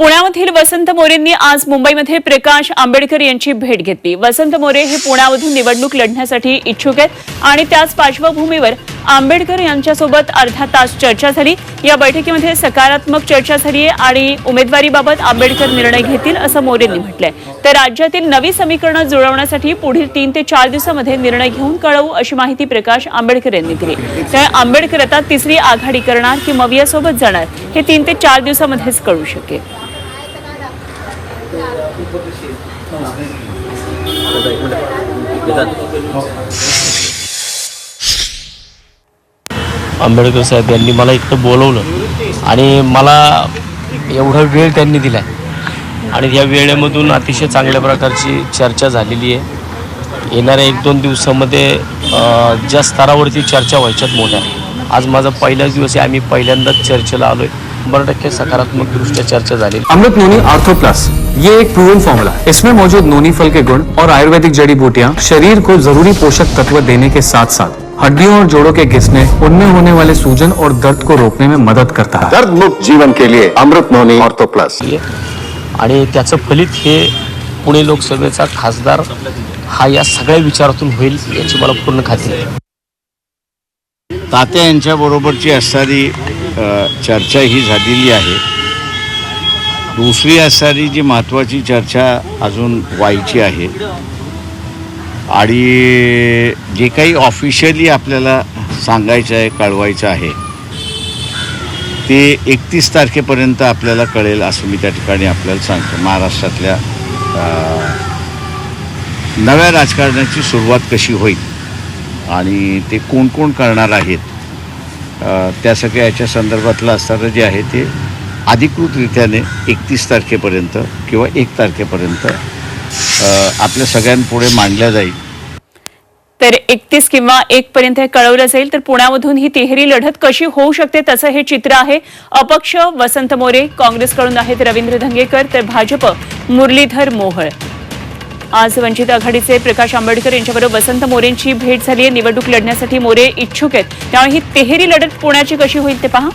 पुण्यामधील वसंत मोरेंनी आज मुंबईमध्ये प्रकाश आंबेडकर यांची भेट घेतली। वसंत मोरे हे पुण्यामधून निवडणूक लढण्यासाठी इच्छुक आहेत आणि त्याच पार्श्वभूमीवर आंबेडकर यांच्यासोबत अर्धा तास चर्चा झाली। या बैठकीमध्ये सकारात्मक चर्चा झाली आणि उमेदवारीबाबत आंबेडकर निर्णय घेतील असं मोरेंनी म्हटलंय। तर राज्यातील नवी समीकरणं जुळवण्यासाठी पुढील 3 ते 4 दिवसांमध्ये निर्णय घेऊन कळवू अशी माहिती प्रकाश आंबेडकर यांनी दिली। तर आंबेडकर आता तिसरी आघाडी करणार की मवियासोबत जाणार हे 3 ते 4 दिवसांमध्येच कळू शकेल। आंबेडकर साहेब यांनी मला इथं बोलवलं आणि मला एवढा वेळ त्यांनी दिला आणि या वेळेमधून अतिशय चांगल्या प्रकारची चर्चा झालेली आहे। येणाऱ्या 1-2 दिवसांमध्ये ज्या स्तरावरती चर्चा व्हायच्यात मोठ्या, आज माझा पहिलाच दिवस आहे। आम्ही पहिल्यांदाच चर्चेला आलोय। 100% सकारात्मक दृष्टया चर्चा झाली। अमृत नोनी आर्थो प्लस ये एक प्रूवन फॉर्मूला है। इसमें मौजूद नोनी फल के गुण और आयुर्वेदिक जड़ी बूटियां शरीर को जरूरी पोषक तत्व देने के साथ साथ हड्डियों और जोड़ों के घिसने, उनमें होने वाले सूजन और दर्द को रोकने में मदद करता है। दर्द मुक्त जीवन के लिए अमृत नोनी आर्थो प्लस। आणि त्याचं फलित हे पुणे लोकसभेचा खासदार हा या सगळ्या विचारातून होईल याची मला पूर्ण खात्री आहे। तात्या यांच्या बरोबरची असणारी चर्चा ही झालेली आहे। दुसरी असणारी जी महत्त्वाची चर्चा अजून व्हायची आहे आणि जे काही ऑफिशियली आपल्याला सांगायचं आहे, कळवायचं आहे ते 31 तारखेपर्यंत आपल्याला कळेल असं मी त्या ठिकाणी आपल्याला सांगतो। महाराष्ट्रातल्या नव्या राजकारणाची सुरुवात कशी होईल आणि ते कोण कोण करणार आहेत त्या सगळ्या याच्या संदर्भातलं असणारं जे आहे ते अधिकृतरित्याने 31 तारखेपर्यंत किंवा 1 तारखेपर्यंत आपल्या सगळ्यांपुढे मांडल्या जाईल। तर 31 किंवा 1 पर्यंत हे कळवलं जाईल। तर पुण्यामधून ही तिहेरी लढत कशी होऊ शकते त्याचं हे चित्र आहे। अपक्ष वसंत मोरे, काँग्रेसकडून आहेत रवींद्र धंगेकर, तर भाजप मुरलीधर मोहोळ। आज वंचित आघाडीचे प्रकाश आंबेडकर यांच्याबरोबर वसंत मोरेंची भेट झाली आहे। निवडणूक लढण्यासाठी मोरे इच्छुक आहेत, त्यामुळे ही तिहेरी लढत पुण्याची कशी होईल ते पहा।